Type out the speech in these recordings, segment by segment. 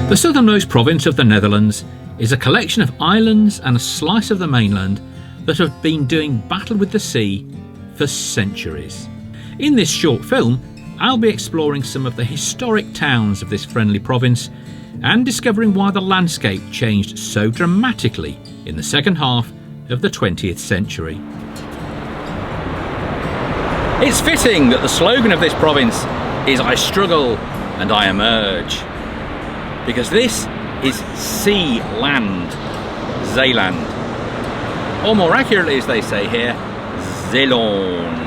The southernmost province of the Netherlands is a collection of islands and a slice of the mainland that have been doing battle with the sea for centuries. In this short film, I'll be exploring some of the historic towns of this friendly province and discovering why the landscape changed so dramatically in the second half of the 20th century. It's fitting that the slogan of this province is "I struggle and I emerge," because this is sea land, Zeeland, or more accurately, as they say here, Zeeland.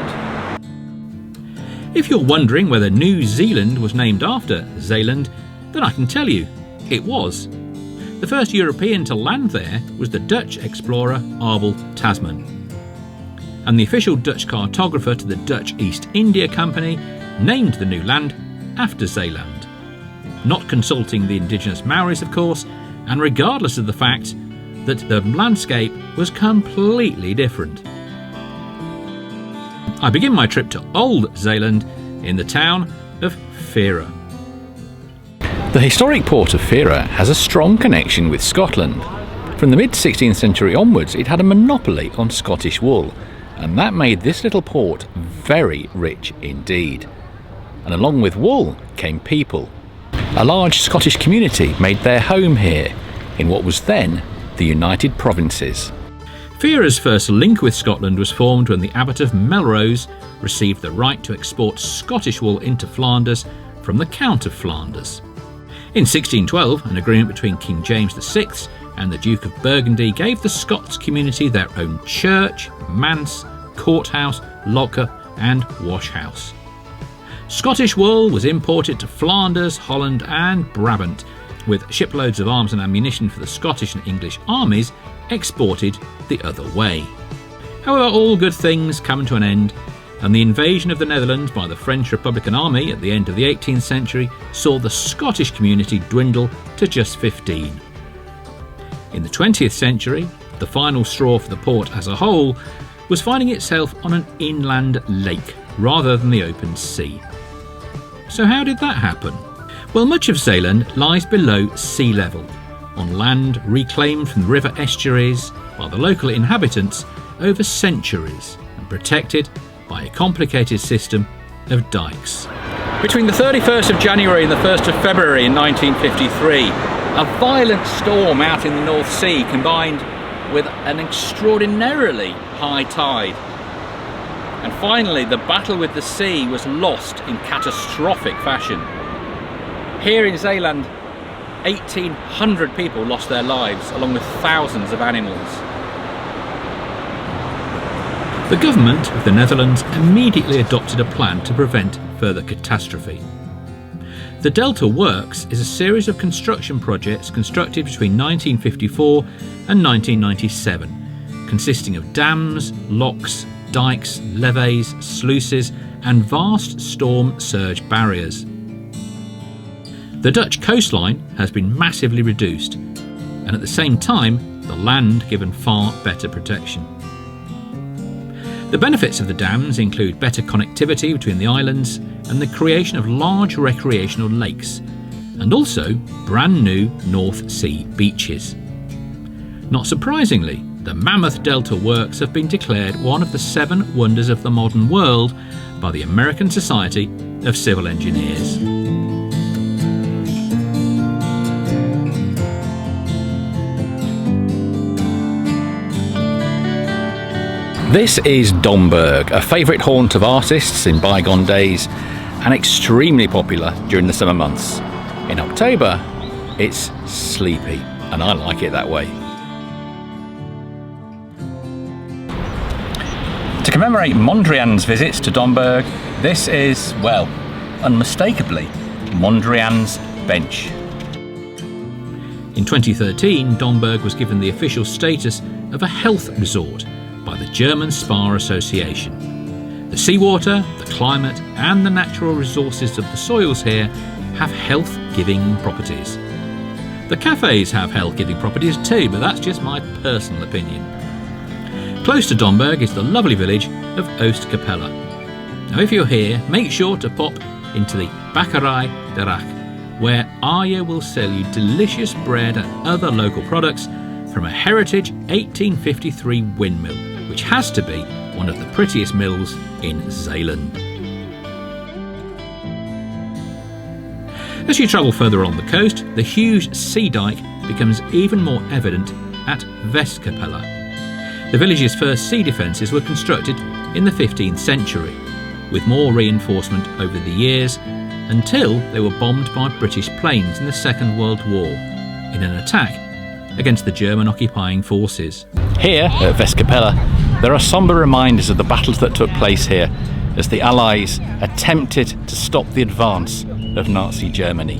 If you're wondering whether New Zealand was named after Zeeland, then I can tell you, it was. The first European to land there was the Dutch explorer Abel Tasman. And the official Dutch cartographer to the Dutch East India Company named the new land after Zeeland. Not consulting the indigenous Maoris, of course, and regardless of the fact that the landscape was completely different. I begin my trip to Old Zeeland in the town of Veere. The historic port of Veere has a strong connection with Scotland. From the mid-16th century onwards, it had a monopoly on Scottish wool, and that made this little port very rich indeed. And along with wool came people. A large Scottish community made their home here, in what was then the United Provinces. Veere's first link with Scotland was formed when the Abbot of Melrose received the right to export Scottish wool into Flanders from the Count of Flanders. In 1612, an agreement between King James VI and the Duke of Burgundy gave the Scots community their own church, manse, courthouse, locker and washhouse. Scottish wool was imported to Flanders, Holland and Brabant, with shiploads of arms and ammunition for the Scottish and English armies exported the other way. However, all good things come to an end, and the invasion of the Netherlands by the French Republican Army at the end of the 18th century saw the Scottish community dwindle to just 15. In the 20th century, the final straw for the port as a whole was finding itself on an inland lake rather than the open sea. So how did that happen? Well, much of Zeeland lies below sea level, on land reclaimed from the river estuaries by the local inhabitants over centuries and protected by a complicated system of dikes. Between the 31st of January and the 1st of February in 1953, a violent storm out in the North Sea combined with an extraordinarily high tide. And finally, the battle with the sea was lost in catastrophic fashion. Here in Zeeland, 1,800 people lost their lives, along with thousands of animals. The government of the Netherlands immediately adopted a plan to prevent further catastrophe. The Delta Works is a series of construction projects constructed between 1954 and 1997, consisting of dams, locks, dikes, levees, sluices and vast storm surge barriers. The Dutch coastline has been massively reduced, and at the same time the land given far better protection. The benefits of the dams include better connectivity between the islands and the creation of large recreational lakes, and also brand new North Sea beaches. Not surprisingly, the Mammoth Delta Works have been declared one of the 7 wonders of the modern world by the American Society of Civil Engineers. This is Domburg, a favourite haunt of artists in bygone days and extremely popular during the summer months. In October, it's sleepy, and I like it that way. To commemorate Mondrian's visits to Domburg, this is, well, unmistakably Mondrian's bench. In 2013, Domburg was given the official status of a health resort by the German Spa Association. The seawater, the climate and the natural resources of the soils here have health-giving properties. The cafes have health-giving properties too, but that's just my personal opinion. Close to Domburg is the lovely village of Oostkapelle. Now if you're here, make sure to pop into the Bakkerij de Raak, where Arya will sell you delicious bread and other local products from a heritage 1853 windmill, which has to be one of the prettiest mills in Zeeland. As you travel further along the coast, the huge sea dike becomes even more evident at Westkapelle. The village's first sea defences were constructed in the 15th century, with more reinforcement over the years, until they were bombed by British planes in the Second World War in an attack against the German occupying forces. Here at Westkapelle, there are sombre reminders of the battles that took place here as the Allies attempted to stop the advance of Nazi Germany.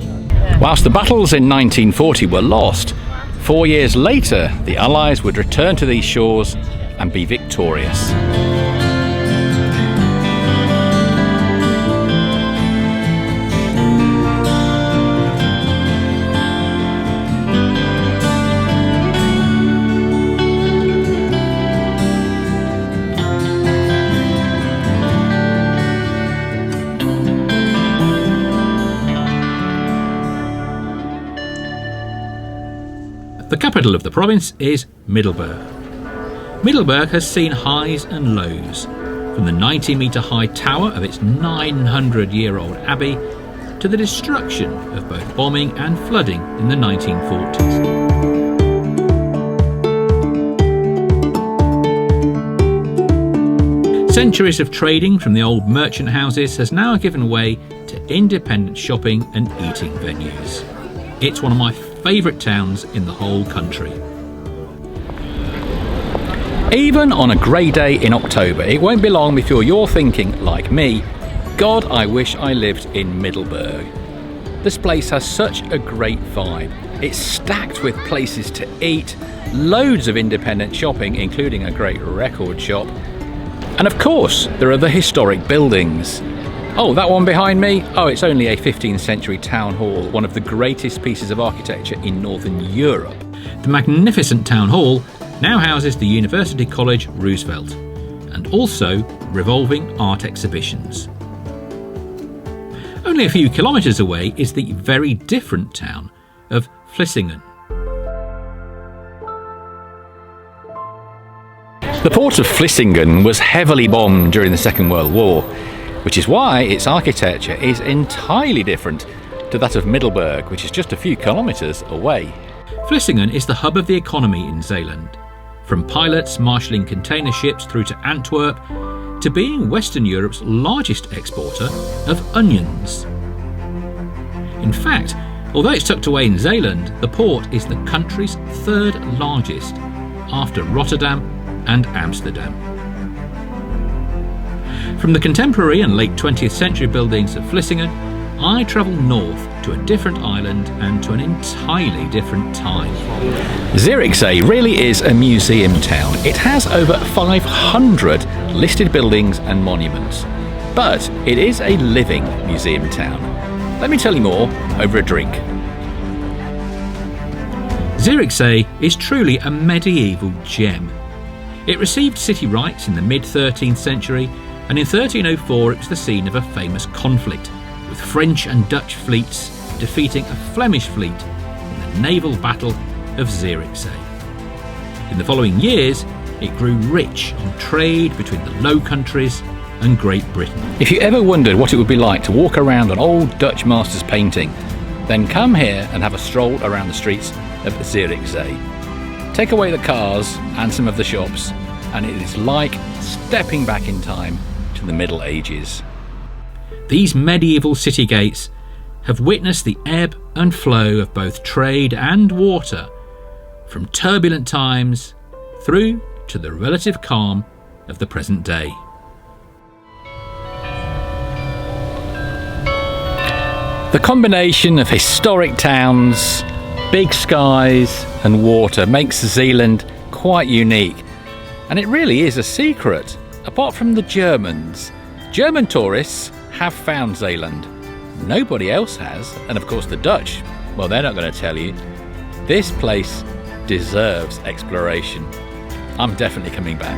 Whilst the battles in 1940 were lost, 4 years later the Allies would return to these shores and be victorious. The capital of the province is Middelburg. Middelburg has seen highs and lows, from the 90-metre high tower of its 900-year-old abbey to the destruction of both bombing and flooding in the 1940s. Centuries of trading from the old merchant houses has now given way to independent shopping and eating venues. It's one of my favourite towns in the whole country. Even on a grey day in October, it won't be long before you're thinking, like me, God, I wish I lived in Middelburg. This place has such a great vibe. It's stacked with places to eat, loads of independent shopping, including a great record shop, and of course there are the historic buildings. Oh, that one behind me? Oh, it's only a 15th century town hall, one of the greatest pieces of architecture in Northern Europe. The magnificent town hall now houses the University College Roosevelt, and also revolving art exhibitions. Only a few kilometres away is the very different town of Vlissingen. The port of Vlissingen was heavily bombed during the Second World War, which is why its architecture is entirely different to that of Middelburg, which is just a few kilometres away. Vlissingen is the hub of the economy in Zeeland, from pilots marshalling container ships through to Antwerp, to being Western Europe's largest exporter of onions. In fact, although it's tucked away in Zeeland, the port is the country's third largest, after Rotterdam and Amsterdam. From the contemporary and late 20th century buildings of Vlissingen, I travel north to a different island and to an entirely different time. Zierikzee really is a museum town. It has over 500 listed buildings and monuments, but it is a living museum town. Let me tell you more over a drink. Zierikzee is truly a medieval gem. It received city rights in the mid-13th century, and in 1304 it was the scene of a famous conflict, with French and Dutch fleets defeating a Flemish fleet in the naval battle of Zierikzee. In the following years, it grew rich on trade between the Low Countries and Great Britain. If you ever wondered what it would be like to walk around an old Dutch master's painting, then come here and have a stroll around the streets of Zierikzee. Take away the cars and some of the shops, and it is like stepping back in time to the Middle Ages. These medieval city gates have witnessed the ebb and flow of both trade and water, from turbulent times through to the relative calm of the present day. The combination of historic towns, big skies and water makes Zeeland quite unique, and it really is a secret. Apart from the Germans, German tourists have found Zeeland. Nobody else has, and of course the Dutch, well, they're not going to tell you. This place deserves exploration. I'm definitely coming back.